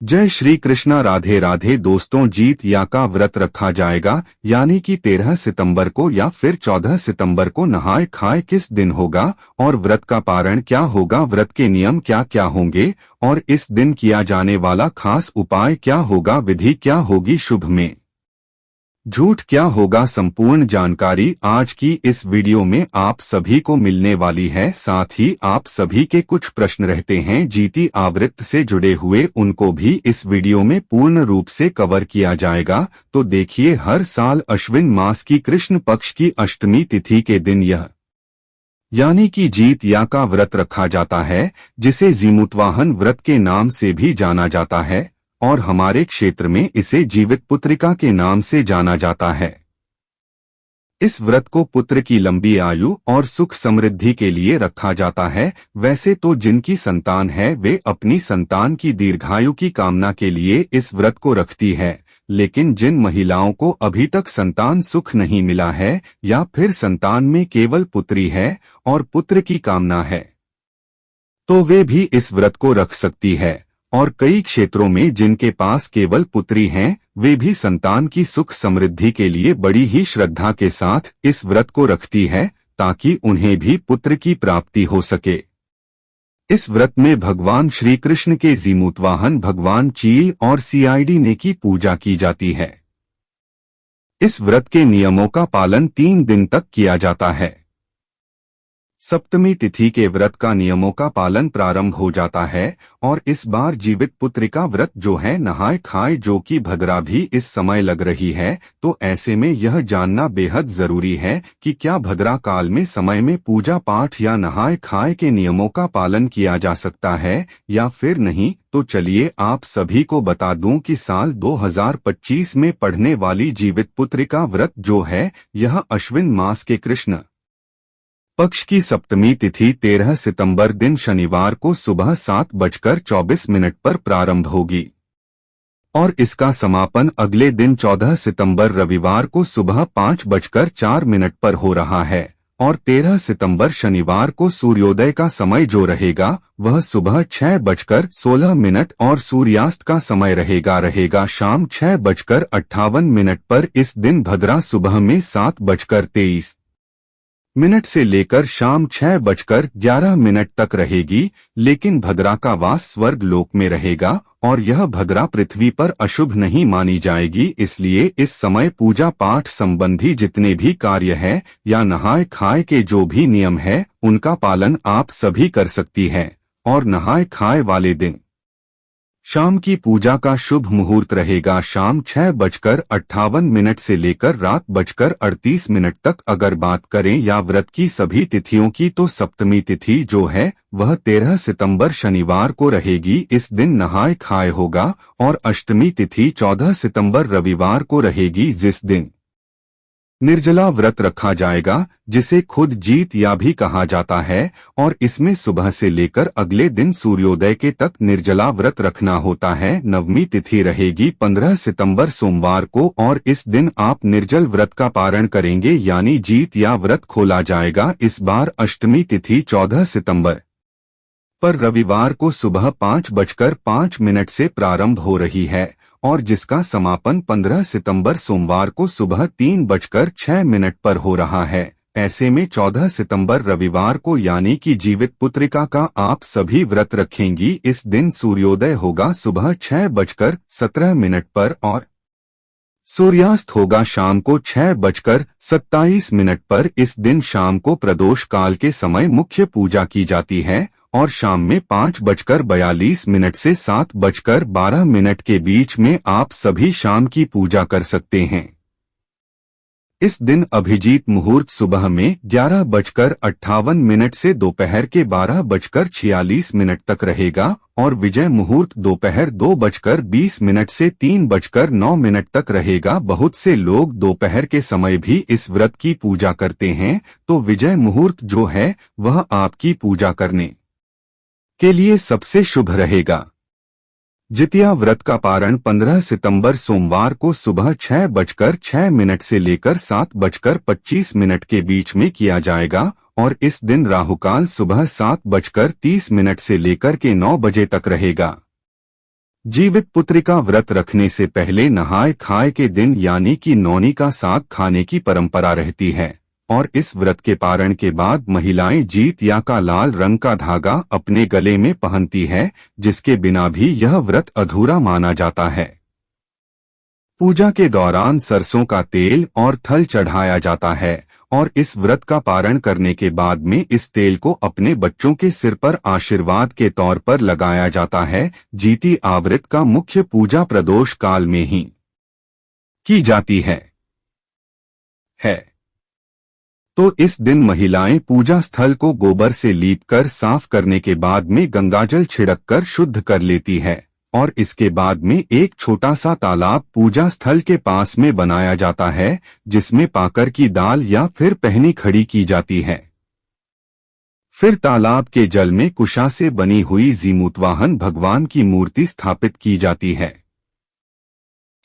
जय श्री कृष्णा। राधे राधे दोस्तों, जीत या का व्रत रखा जाएगा, यानी कि 13 सितंबर को या फिर 14 सितंबर को नहाय खाए किस दिन होगा और व्रत का पारण क्या होगा, व्रत के नियम क्या क्या होंगे और इस दिन किया जाने वाला खास उपाय क्या होगा, विधि क्या होगी, शुभ में झूठ क्या होगा, संपूर्ण जानकारी आज की इस वीडियो में आप सभी को मिलने वाली है। साथ ही आप सभी के कुछ प्रश्न रहते हैं जीती आवृत्त से जुड़े हुए, उनको भी इस वीडियो में पूर्ण रूप से कवर किया जाएगा। तो देखिए, हर साल अश्विन मास की कृष्ण पक्ष की अष्टमी तिथि के दिन यह यानी कि जीत या का व्रत रखा जाता है, जिसे जीमूतवाहन व्रत के नाम से भी जाना जाता है और हमारे क्षेत्र में इसे जीवित पुत्रिका के नाम से जाना जाता है। इस व्रत को पुत्र की लंबी आयु और सुख समृद्धि के लिए रखा जाता है। वैसे तो जिनकी संतान है वे अपनी संतान की दीर्घायु की कामना के लिए इस व्रत को रखती है, लेकिन जिन महिलाओं को अभी तक संतान सुख नहीं मिला है या फिर संतान में केवल पुत्री है और पुत्र की कामना है, तो वे भी इस व्रत को रख सकती है। और कई क्षेत्रों में जिनके पास केवल पुत्री हैं, वे भी संतान की सुख समृद्धि के लिए बड़ी ही श्रद्धा के साथ इस व्रत को रखती है, ताकि उन्हें भी पुत्र की प्राप्ति हो सके। इस व्रत में भगवान श्री कृष्ण के जीमूतवाहन भगवान चील और सीआईडी ने की पूजा की जाती है। इस व्रत के नियमों का पालन 3 दिन तक किया जाता है। सप्तमी तिथि के व्रत का नियमों का पालन प्रारंभ हो जाता है और इस बार जीवित पुत्रिका व्रत जो है नहाय खाए, जो कि भद्रा भी इस समय लग रही है। तो ऐसे में यह जानना बेहद जरूरी है कि क्या भद्रा काल में समय में पूजा पाठ या नहाय खाए के नियमों का पालन किया जा सकता है या फिर नहीं। तो चलिए आप सभी को बता दूं कि साल 2025 में पढ़ने वाली जीवित पुत्रिका व्रत जो है, यह अश्विन मास के कृष्ण पक्ष की सप्तमी तिथि 13 सितंबर दिन शनिवार को सुबह 7:24 पर प्रारंभ होगी और इसका समापन अगले दिन 14 सितंबर रविवार को सुबह 5:04 पर हो रहा है। और 13 सितंबर शनिवार को सूर्योदय का समय जो रहेगा वह सुबह 6:16 और सूर्यास्त का समय रहेगा शाम 6:58 पर। इस दिन भद्रा सुबह में 7:23 से लेकर शाम 6:11 तक रहेगी, लेकिन भद्रा का वास स्वर्ग लोक में रहेगा और यह भद्रा पृथ्वी पर अशुभ नहीं मानी जाएगी। इसलिए इस समय पूजा पाठ संबंधी जितने भी कार्य है या नहाय खाए के जो भी नियम है, उनका पालन आप सभी कर सकती है। और नहाय खाए वाले दिन शाम की पूजा का शुभ मुहूर्त रहेगा शाम 6:58 से लेकर रात 38:38 तक। अगर बात करें या व्रत की सभी तिथियों की, तो सप्तमी तिथि जो है वह 13 सितंबर शनिवार को रहेगी, इस दिन नहाय खाए होगा। और अष्टमी तिथि 14 सितंबर रविवार को रहेगी, जिस दिन निर्जला व्रत रखा जाएगा, जिसे खुद जीत या भी कहा जाता है। और इसमें सुबह से लेकर अगले दिन सूर्योदय के तक निर्जला व्रत रखना होता है। नवमी तिथि रहेगी 15 सितंबर सोमवार को और इस दिन आप निर्जल व्रत का पारण करेंगे, यानी जीत या व्रत खोला जाएगा। इस बार अष्टमी तिथि 14 सितंबर पर रविवार को सुबह 5:05 से प्रारंभ हो रही है और जिसका समापन 15 सितंबर सोमवार को सुबह 3:06 पर हो रहा है। ऐसे में 14 सितंबर रविवार को यानी कि जीवित पुत्रिका का आप सभी व्रत रखेंगी। इस दिन सूर्योदय होगा सुबह 6:17 पर और सूर्यास्त होगा शाम को 6:27 पर। इस दिन शाम को प्रदोष काल के समय मुख्य पूजा की जाती है और शाम में 5:42 से 7:12 के बीच में आप सभी शाम की पूजा कर सकते हैं। इस दिन अभिजीत मुहूर्त सुबह में 11:58 से दोपहर के 12:46 तक रहेगा और विजय मुहूर्त दोपहर 2:20 से 3:09 तक रहेगा। बहुत से लोग दोपहर के समय भी इस व्रत की पूजा करते हैं, तो विजय मुहूर्त जो है वह आपकी पूजा करने के लिए सबसे शुभ रहेगा। जितिया व्रत का पारण 15 सितंबर सोमवार को सुबह 6:06 से लेकर 7:25 के बीच में किया जाएगा और इस दिन राहुकाल सुबह 7:30 से लेकर के 9 बजे तक रहेगा। जीवित पुत्रिका व्रत रखने से पहले नहाय खाए के दिन यानी कि नौनी का साग खाने की परंपरा रहती है और इस व्रत के पारण के बाद महिलाएं जीत या का लाल रंग का धागा अपने गले में पहनती है, जिसके बिना भी यह व्रत अधूरा माना जाता है। पूजा के दौरान सरसों का तेल और थल चढ़ाया जाता है और इस व्रत का पारण करने के बाद में इस तेल को अपने बच्चों के सिर पर आशीर्वाद के तौर पर लगाया जाता है। जीती आवृत का मुख्य पूजा प्रदोष काल में ही की जाती है। तो इस दिन महिलाएं पूजा स्थल को गोबर से लीपकर साफ करने के बाद में गंगाजल छिड़ककर शुद्ध कर लेती है और इसके बाद में एक छोटा सा तालाब पूजा स्थल के पास में बनाया जाता है, जिसमें पाकर की दाल या फिर पहनी खड़ी की जाती है। फिर तालाब के जल में कुशा से बनी हुई जीमूतवाहन भगवान की मूर्ति स्थापित की जाती है।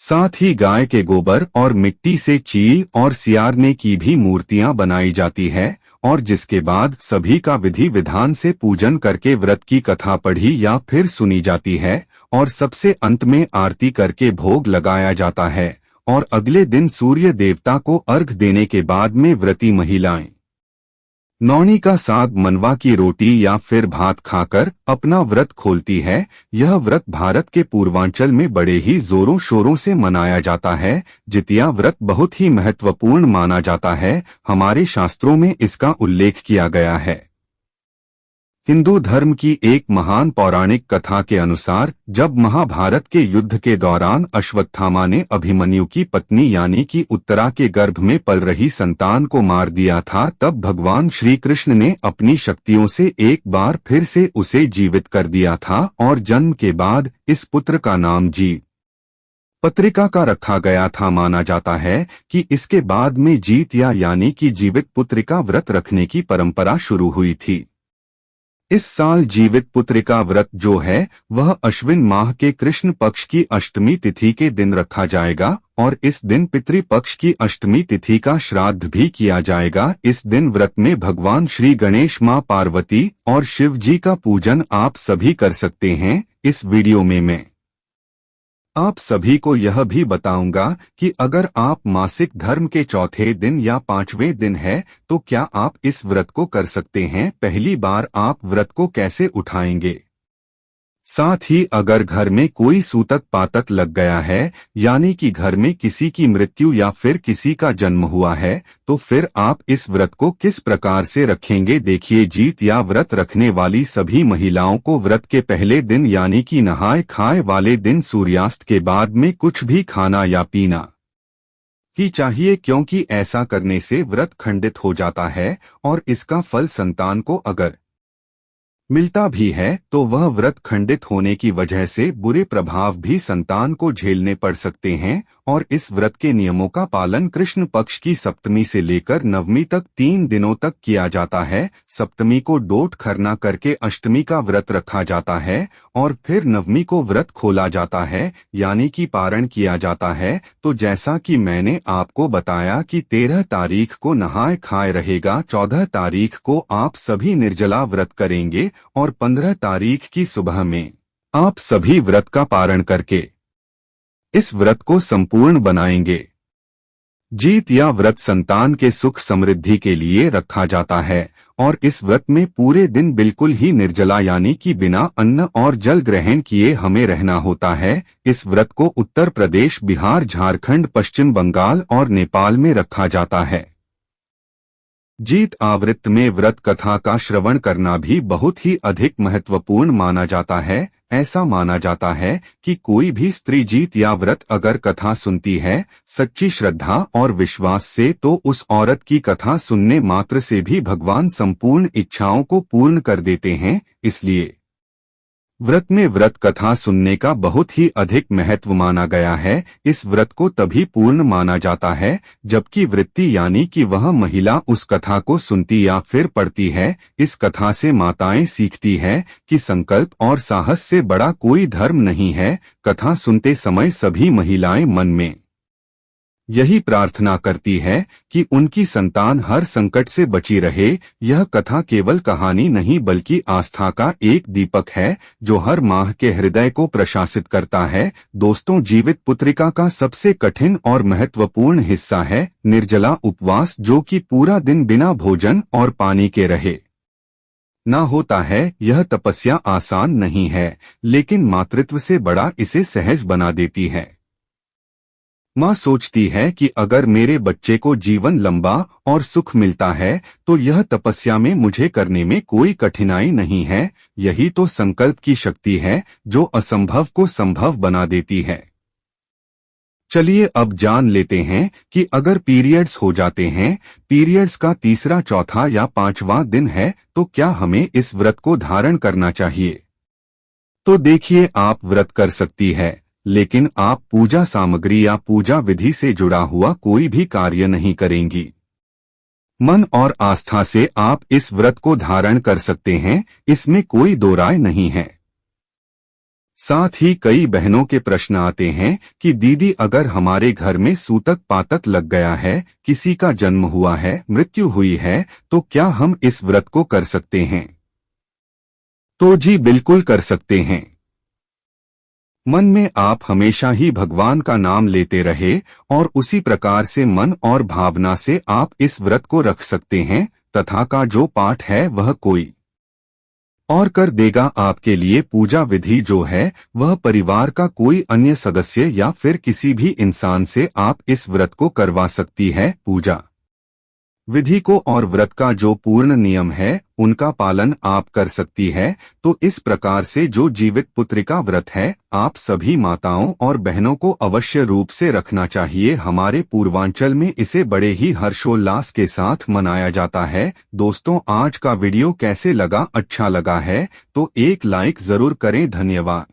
साथ ही गाय के गोबर और मिट्टी से चील और सियारने की भी मूर्तियां बनाई जाती है और जिसके बाद सभी का विधि विधान से पूजन करके व्रत की कथा पढ़ी या फिर सुनी जाती है और सबसे अंत में आरती करके भोग लगाया जाता है और अगले दिन सूर्य देवता को अर्घ देने के बाद में व्रती महिलाएं नौनी का साग मनवा की रोटी या फिर भात खाकर अपना व्रत खोलती है। यह व्रत भारत के पूर्वांचल में बड़े ही जोरों शोरों से मनाया जाता है। जितिया व्रत बहुत ही महत्वपूर्ण माना जाता है। हमारे शास्त्रों में इसका उल्लेख किया गया है। हिंदू धर्म की एक महान पौराणिक कथा के अनुसार जब महाभारत के युद्ध के दौरान अश्वत्थामा ने अभिमन्यु की पत्नी यानी कि उत्तरा के गर्भ में पल रही संतान को मार दिया था, तब भगवान श्री कृष्ण ने अपनी शक्तियों से एक बार फिर से उसे जीवित कर दिया था और जन्म के बाद इस पुत्र का नाम जीत पत्रिका का रखा गया था। माना जाता है कि इसके बाद में जीत यानी कि जीवित पुत्रिका व्रत रखने की परंपरा शुरू हुई थी। इस साल जीवित पुत्रिका व्रत जो है वह अश्विन माह के कृष्ण पक्ष की अष्टमी तिथि के दिन रखा जाएगा और इस दिन पितृपक्ष की अष्टमी तिथि का श्राद्ध भी किया जाएगा। इस दिन व्रत में भगवान श्री गणेश, मां पार्वती और शिव जी का पूजन आप सभी कर सकते हैं। इस वीडियो में मैं आप सभी को यह भी बताऊंगा कि अगर आप मासिक धर्म के चौथे दिन या पांचवें दिन है तो क्या आप इस व्रत को कर सकते हैं। पहली बार आप व्रत को कैसे उठाएंगे, साथ ही अगर घर में कोई सूतक पातक लग गया है यानी कि घर में किसी की मृत्यु या फिर किसी का जन्म हुआ है तो फिर आप इस व्रत को किस प्रकार से रखेंगे। देखिए, जीत या व्रत रखने वाली सभी महिलाओं को व्रत के पहले दिन यानी कि नहाय खाए वाले दिन सूर्यास्त के बाद में कुछ भी खाना या पीना ही चाहिए, क्योंकि ऐसा करने से व्रत खंडित हो जाता है और इसका फल संतान को अगर मिलता भी है तो वह व्रत खंडित होने की वजह से बुरे प्रभाव भी संतान को झेलने पड़ सकते हैं। और इस व्रत के नियमों का पालन कृष्ण पक्ष की सप्तमी से लेकर नवमी तक 3 दिनों तक किया जाता है। सप्तमी को डोट खरना करके अष्टमी का व्रत रखा जाता है और फिर नवमी को व्रत खोला जाता है यानी कि पारण किया जाता है। तो जैसा कि मैंने आपको बताया कि 13 तारीख को नहाय खाए रहेगा, 14 तारीख को आप सभी निर्जला व्रत करेंगे और 15 तारीख की सुबह में आप सभी व्रत का पारण करके इस व्रत को संपूर्ण बनाएंगे। जीत या व्रत संतान के सुख समृद्धि के लिए रखा जाता है और इस व्रत में पूरे दिन बिल्कुल ही निर्जला यानी कि बिना अन्न और जल ग्रहण किए हमें रहना होता है। इस व्रत को उत्तर प्रदेश, बिहार, झारखंड, पश्चिम बंगाल और नेपाल में रखा जाता है। जीत आवृत्त में व्रत कथा का श्रवण करना भी बहुत ही अधिक महत्वपूर्ण माना जाता है। ऐसा माना जाता है कि कोई भी स्त्री जीत या व्रत अगर कथा सुनती है सच्ची श्रद्धा और विश्वास से, तो उस औरत की कथा सुनने मात्र से भी भगवान संपूर्ण इच्छाओं को पूर्ण कर देते हैं। इसलिए व्रत में व्रत कथा सुनने का बहुत ही अधिक महत्व माना गया है। इस व्रत को तभी पूर्ण माना जाता है जबकि वृत्ति यानी कि वह महिला उस कथा को सुनती या फिर पढ़ती है। इस कथा से माताएं सीखती है कि संकल्प और साहस से बड़ा कोई धर्म नहीं है। कथा सुनते समय सभी महिलाएं मन में यही प्रार्थना करती है कि उनकी संतान हर संकट से बची रहे। यह कथा केवल कहानी नहीं बल्कि आस्था का एक दीपक है जो हर माह के हृदय को प्रशासित करता है। दोस्तों, जीवित पुत्रिका का सबसे कठिन और महत्वपूर्ण हिस्सा है निर्जला उपवास, जो कि पूरा दिन बिना भोजन और पानी के रहे ना होता है। यह तपस्या आसान नहीं है, लेकिन मातृत्व से बड़ा इसे सहज बना देती है। माँ सोचती है कि अगर मेरे बच्चे को जीवन लंबा और सुख मिलता है तो यह तपस्या में मुझे करने में कोई कठिनाई नहीं है। यही तो संकल्प की शक्ति है जो असंभव को संभव बना देती है। चलिए अब जान लेते हैं कि अगर पीरियड्स हो जाते हैं, पीरियड्स का तीसरा, चौथा या पांचवां दिन है, तो क्या हमें इस व्रत को धारण करना चाहिए। तो देखिए, आप व्रत कर सकती है, लेकिन आप पूजा सामग्री या पूजा विधि से जुड़ा हुआ कोई भी कार्य नहीं करेंगी। मन और आस्था से आप इस व्रत को धारण कर सकते हैं, इसमें कोई दो राय नहीं है। साथ ही कई बहनों के प्रश्न आते हैं कि दीदी, अगर हमारे घर में सूतक पातक लग गया है, किसी का जन्म हुआ है, मृत्यु हुई है, तो क्या हम इस व्रत को कर सकते हैं। तो जी बिल्कुल कर सकते हैं। मन में आप हमेशा ही भगवान का नाम लेते रहे और उसी प्रकार से मन और भावना से आप इस व्रत को रख सकते हैं। तथा का जो पाठ है वह कोई और कर देगा आपके लिए। पूजा विधि जो है वह परिवार का कोई अन्य सदस्य या फिर किसी भी इंसान से आप इस व्रत को करवा सकती है। पूजा विधि को और व्रत का जो पूर्ण नियम है उनका पालन आप कर सकती है। तो इस प्रकार से जो जीवित पुत्रिका व्रत है, आप सभी माताओं और बहनों को अवश्य रूप से रखना चाहिए। हमारे पूर्वांचल में इसे बड़े ही हर्षोल्लास के साथ मनाया जाता है। दोस्तों, आज का वीडियो कैसे लगा? अच्छा लगा है तो एक लाइक जरूर करें। धन्यवाद।